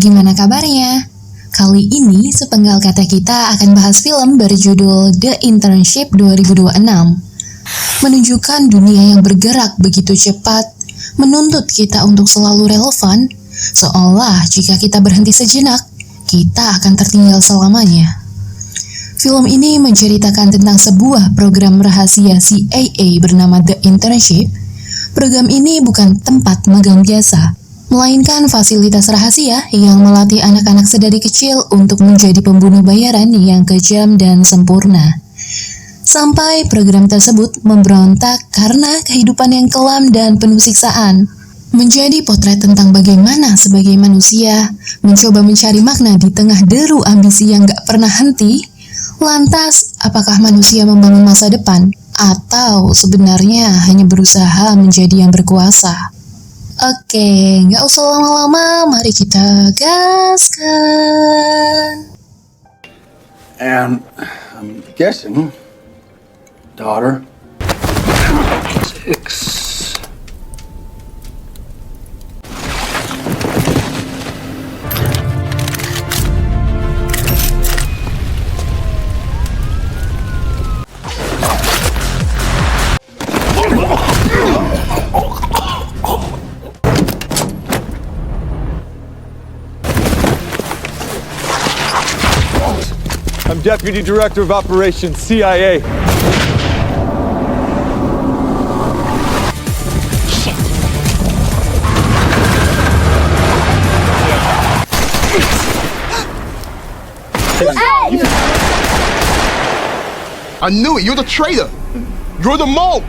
gimana kabarnya? Kali ini sepenggal kata kita akan bahas film berjudul The Internship 2026. Menunjukkan dunia yang bergerak begitu cepat, menuntut kita untuk selalu relevan, seolah jika kita berhenti sejenak, kita akan tertinggal selamanya. Film ini menceritakan tentang sebuah program rahasia CIA bernama The Internship. Program ini bukan tempat magang biasa, melainkan fasilitas rahasia yang melatih anak-anak sedari kecil untuk menjadi pembunuh bayaran yang kejam dan sempurna. Sampai program tersebut memberontak karena kehidupan yang kelam dan penuh siksaan. Menjadi potret tentang bagaimana sebagai manusia mencoba mencari makna di tengah deru ambisi yang gak pernah henti. Lantas, apakah manusia membangun masa depan? Atau sebenarnya hanya berusaha menjadi yang berkuasa? Oke, nggak usah lama-lama, mari kita gaskan. And I'm guessing, daughter, 6. I'm Deputy Director of Operations, CIA. Hey! I knew it. You're the traitor. You're the mole.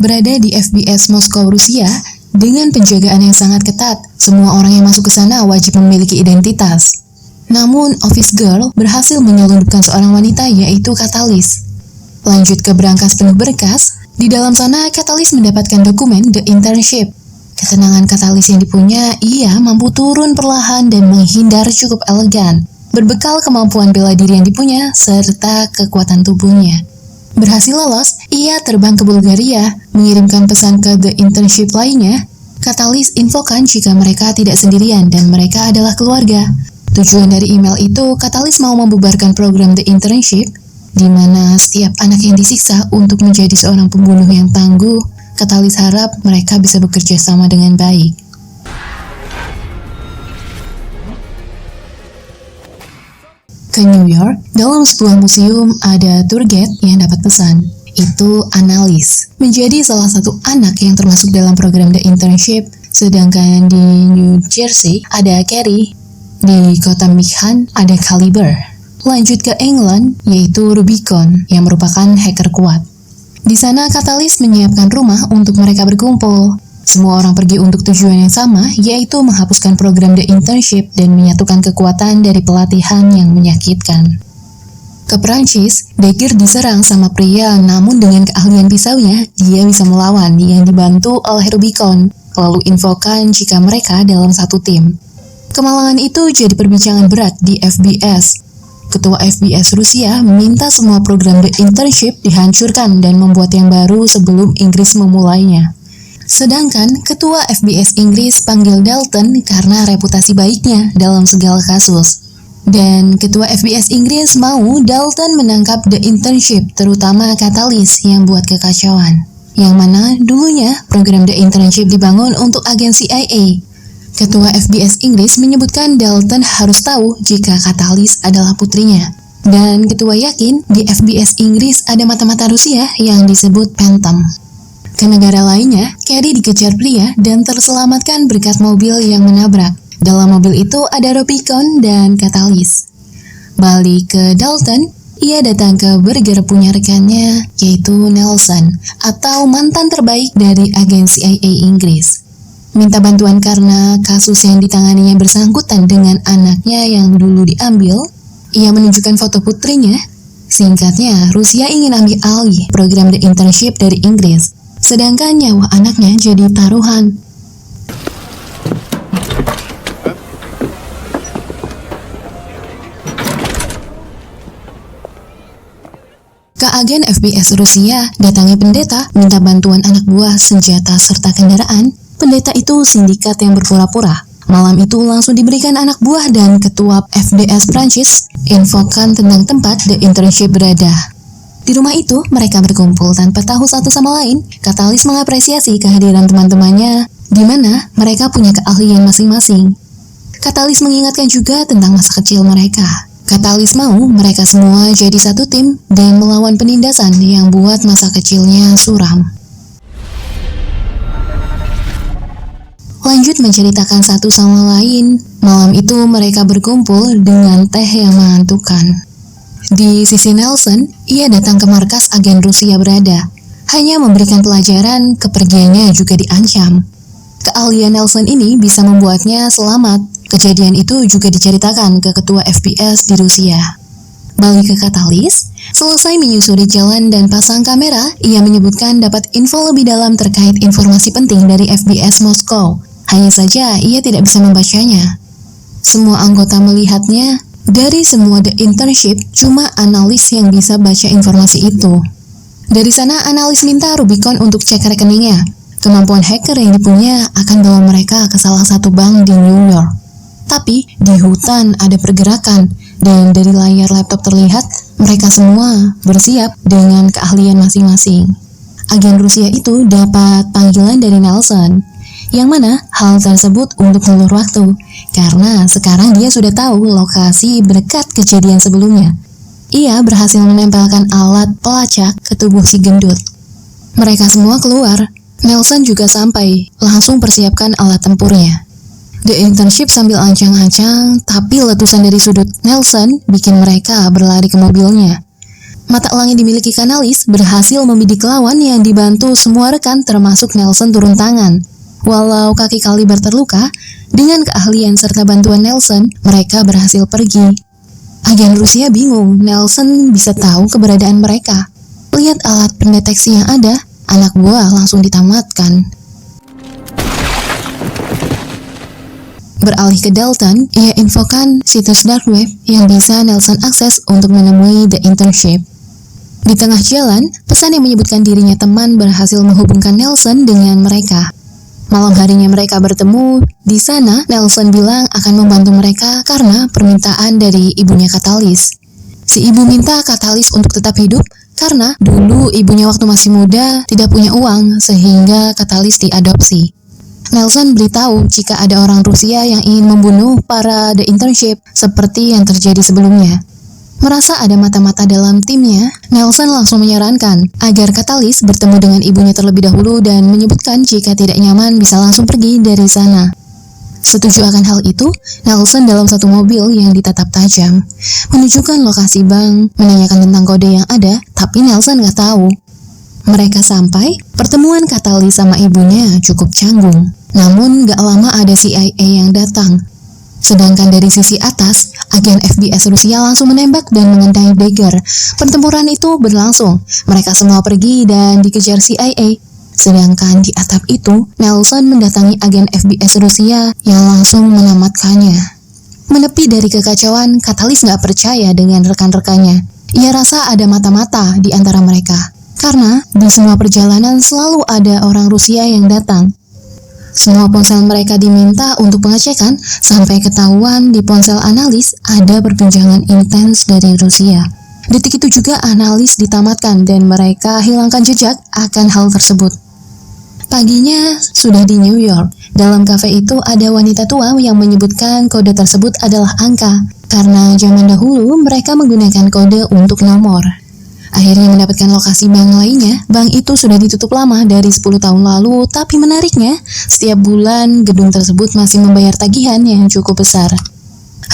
Berada di FBS Moskow, Rusia, dengan penjagaan yang sangat ketat, semua orang yang masuk ke sana wajib memiliki identitas. Namun, Office Girl berhasil menyelundupkan seorang wanita yaitu Katalis. Lanjut ke berangkas penuh berkas, di dalam sana Katalis mendapatkan dokumen The Internship. Ketenangan Katalis yang dipunya, ia mampu turun perlahan dan menghindar cukup elegan, berbekal kemampuan bela diri yang dipunya serta kekuatan tubuhnya. Berhasil lolos, ia terbang ke Bulgaria, mengirimkan pesan ke The Internship lainnya. Katalis infokan jika mereka tidak sendirian dan mereka adalah keluarga. Tujuan dari email itu, Katalis mau membubarkan program The Internship, di mana setiap anak yang disiksa untuk menjadi seorang pembunuh yang tangguh. Katalis harap mereka bisa bekerja sama dengan baik. Ke New York, dalam sebuah museum ada tour guide yang dapat pesan. Itu Annalise, menjadi salah satu anak yang termasuk dalam program The Internship. Sedangkan di New Jersey ada Carrie, di kota Michigan ada Caliber. Lanjut ke England, yaitu Rubicon yang merupakan hacker kuat. Di sana Katalis menyiapkan rumah untuk mereka berkumpul. Semua orang pergi untuk tujuan yang sama, yaitu menghapuskan program The Internship dan menyatukan kekuatan dari pelatihan yang menyakitkan. Ke Prancis, Dagger diserang sama pria, namun dengan keahlian pisaunya, dia bisa melawan yang dibantu oleh Rubicon, lalu infokan jika mereka dalam satu tim. Kemalangan itu jadi perbincangan berat di FBS. Ketua FBS Rusia meminta semua program The Internship dihancurkan dan membuat yang baru sebelum Inggris memulainya. Sedangkan Ketua FBS Inggris panggil Dalton karena reputasi baiknya dalam segala kasus. Dan Ketua FBS Inggris mau Dalton menangkap The Internship, terutama Katalis yang buat kekacauan. Yang mana dulunya program The Internship dibangun untuk agen CIA. Ketua FBS Inggris menyebutkan Dalton harus tahu jika Katalis adalah putrinya. Dan ketua yakin di FBS Inggris ada mata-mata Rusia yang disebut Phantom. Ke negara lainnya, Carrie dikejar pria dan terselamatkan berkat mobil yang menabrak. Dalam mobil itu ada Rubicon dan Katalis. Balik ke Dalton, ia datang ke burger punya rekannya, yaitu Nelson, atau mantan terbaik dari agen CIA Inggris. Minta bantuan karena kasus yang ditanganinya bersangkutan dengan anaknya yang dulu diambil. Ia menunjukkan foto putrinya. Singkatnya, Rusia ingin ambil alih program The Internship dari Inggris. Sedangkan nyawa anaknya jadi taruhan. Agen FBS Rusia datangi pendeta minta bantuan anak buah, senjata, serta kendaraan. Pendeta itu sindikat yang berpura-pura. Malam itu langsung diberikan anak buah dan ketua FBS Prancis infokan tentang tempat The Internship berada. Di rumah itu, mereka berkumpul tanpa tahu satu sama lain. Katalis mengapresiasi kehadiran teman-temannya, di mana mereka punya keahlian masing-masing. Katalis mengingatkan juga tentang masa kecil mereka. Katalis mau mereka semua jadi satu tim dan melawan penindasan yang buat masa kecilnya suram. Lanjut menceritakan satu sama lain. Malam itu mereka berkumpul dengan teh yang mengantukkan. Di sisi Nelson, ia datang ke markas agen Rusia berada. Hanya memberikan pelajaran, kepergiannya juga diancam. Keahlian Nelson ini bisa membuatnya selamat. Kejadian itu juga diceritakan ke ketua FBS di Rusia. Balik ke Katalis, selesai menyusuri jalan dan pasang kamera, ia menyebutkan dapat info lebih dalam terkait informasi penting dari FBS Moskow. Hanya saja ia tidak bisa membacanya. Semua anggota melihatnya. Dari semua The Internship, cuma analis yang bisa baca informasi itu. Dari sana, analis minta Rubicon untuk cek rekeningnya. Kemampuan hacker yang dipunya akan bawa mereka ke salah satu bank di New York. Tapi, di hutan ada pergerakan, dan dari layar laptop terlihat mereka semua bersiap dengan keahlian masing-masing. Agen Rusia itu dapat panggilan dari Nelson, yang mana hal tersebut untuk mengulur waktu, karena sekarang dia sudah tahu lokasi berdekat kejadian sebelumnya. Ia berhasil menempelkan alat pelacak ke tubuh si gendut. Mereka semua keluar. Nelson juga sampai, langsung persiapkan alat tempurnya. The Internship sambil ancang-ancang, tapi letusan dari sudut Nelson bikin mereka berlari ke mobilnya. Mata elang yang dimiliki Katalis berhasil membidik lawan yang dibantu semua rekan termasuk Nelson turun tangan. Walau kaki Kaliber terluka, dengan keahlian serta bantuan Nelson, mereka berhasil pergi. Agen Rusia bingung, Nelson bisa tahu keberadaan mereka. Lihat alat pendeteksi yang ada, anak buah langsung ditamatkan. Beralih ke Dalton, ia infokan situs dark web yang bisa Nelson akses untuk menemui The Internship. Di tengah jalan, pesan yang menyebutkan dirinya teman berhasil menghubungkan Nelson dengan mereka. Malam harinya mereka bertemu. Di sana, Nelson bilang akan membantu mereka karena permintaan dari ibunya Katalis. Si ibu minta Katalis untuk tetap hidup karena dulu ibunya waktu masih muda tidak punya uang sehingga Katalis diadopsi. Nelson beritahu jika ada orang Rusia yang ingin membunuh para The Internship seperti yang terjadi sebelumnya. Merasa ada mata-mata dalam timnya, Nelson langsung menyarankan agar Katalis bertemu dengan ibunya terlebih dahulu dan menyebutkan jika tidak nyaman bisa langsung pergi dari sana. Setuju akan hal itu, Nelson dalam satu mobil yang ditatap tajam menunjukkan lokasi bank, menanyakan tentang kode yang ada, tapi Nelson nggak tahu. Mereka sampai, pertemuan Katalis sama ibunya cukup canggung. Namun gak lama ada CIA yang datang. Sedangkan dari sisi atas, agen FBS Rusia langsung menembak dan mengendarai Dagger. Pertempuran itu berlangsung. Mereka semua pergi dan dikejar CIA. Sedangkan di atap itu, Nelson mendatangi agen FBS Rusia yang langsung menamatkannya. Menepi dari kekacauan, Katalis gak percaya dengan rekan-rekannya. Ia rasa ada mata-mata di antara mereka. Karena di semua perjalanan selalu ada orang Rusia yang datang. Semua ponsel mereka diminta untuk pengecekan sampai ketahuan di ponsel analis ada perbincangan intens dari Rusia. Detik itu juga analis ditamatkan dan mereka hilangkan jejak akan hal tersebut. Paginya sudah di New York. Dalam kafe itu ada wanita tua yang menyebutkan kode tersebut adalah angka. Karena zaman dahulu mereka menggunakan kode untuk nomor. Akhirnya mendapatkan lokasi bank lainnya. Bank itu sudah ditutup lama dari 10 tahun lalu, tapi menariknya, setiap bulan gedung tersebut masih membayar tagihan yang cukup besar.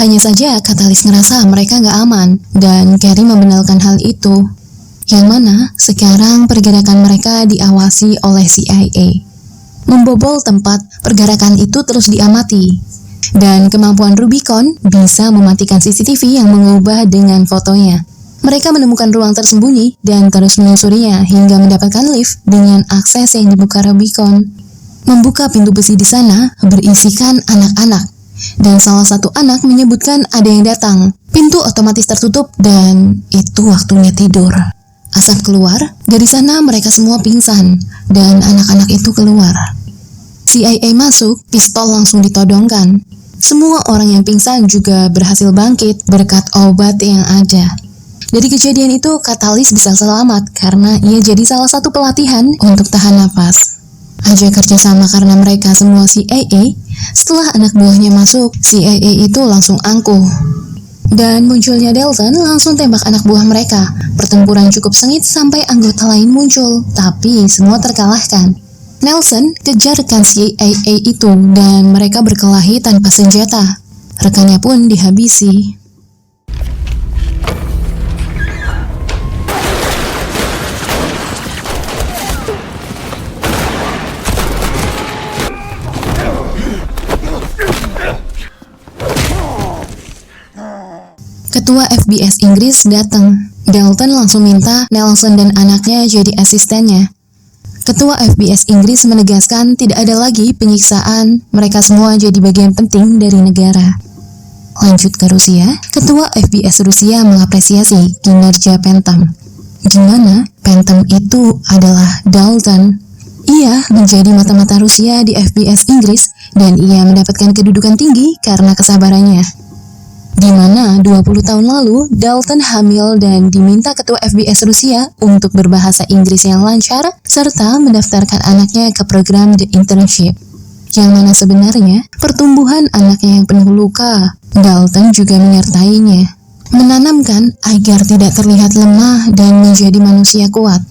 Hanya saja Katalis ngerasa mereka nggak aman, dan Carrie membenarkan hal itu. Yang mana sekarang pergerakan mereka diawasi oleh CIA. Membobol tempat, pergerakan itu terus diamati. Dan kemampuan Rubicon bisa mematikan CCTV yang mengubah dengan fotonya. Mereka menemukan ruang tersembunyi dan terus menyusurinya hingga mendapatkan lift dengan akses yang dibuka Rubicon. Membuka pintu besi di sana berisikan anak-anak, dan salah satu anak menyebutkan ada yang datang. Pintu otomatis tertutup dan itu waktunya tidur. Asap keluar, dari sana mereka semua pingsan, dan anak-anak itu keluar. CIA masuk, pistol langsung ditodongkan. Semua orang yang pingsan juga berhasil bangkit berkat obat yang ada. Dari kejadian itu, Katalis bisa selamat karena ia jadi salah satu pelatihan untuk tahan napas. Aja kerjasama karena mereka semua CIA, setelah anak buahnya masuk, CIA itu langsung angkuh. Dan munculnya Dalton langsung tembak anak buah mereka. Pertempuran cukup sengit sampai anggota lain muncul, tapi semua terkalahkan. Nelson kejarkan CIA itu dan mereka berkelahi tanpa senjata. Rekannya pun dihabisi. Ketua FBS Inggris datang. Dalton langsung minta Nelson dan anaknya jadi asistennya. Ketua FBS Inggris menegaskan tidak ada lagi penyiksaan, mereka semua jadi bagian penting dari negara. Lanjut ke Rusia, Ketua FBS Rusia mengapresiasi kinerja Phantom. Di mana Phantom itu adalah Dalton. Ia menjadi mata-mata Rusia di FBS Inggris dan ia mendapatkan kedudukan tinggi karena kesabarannya. Di mana 20 tahun lalu, Dalton hamil dan diminta ketua FBS Rusia untuk berbahasa Inggris yang lancar, serta mendaftarkan anaknya ke program The Internship. Yang mana sebenarnya, pertumbuhan anaknya yang penuh luka, Dalton juga menyertainya. Menanamkan agar tidak terlihat lemah dan menjadi manusia kuat.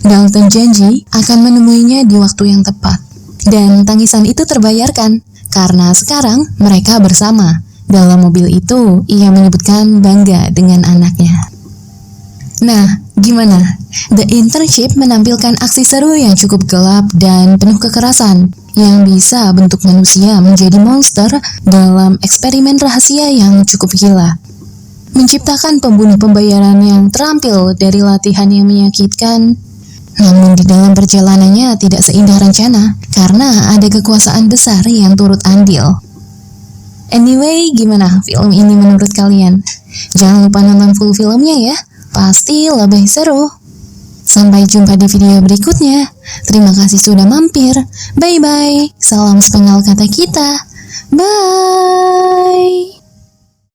Dalton janji akan menemuinya di waktu yang tepat. Dan tangisan itu terbayarkan, karena sekarang mereka bersama. Dalam mobil itu, ia menyebutkan bangga dengan anaknya. Nah, gimana? The Internship menampilkan aksi seru yang cukup gelap dan penuh kekerasan, yang bisa bentuk manusia menjadi monster dalam eksperimen rahasia yang cukup gila. Menciptakan pembunuh pembayaran yang terampil dari latihan yang menyakitkan, namun di dalam perjalanannya tidak seindah rencana, karena ada kekuasaan besar yang turut andil. Anyway, gimana film ini menurut kalian? Jangan lupa nonton full filmnya ya, pasti lebih seru. Sampai jumpa di video berikutnya. Terima kasih sudah mampir. Bye-bye. Salam sepenggal kata kita. Bye.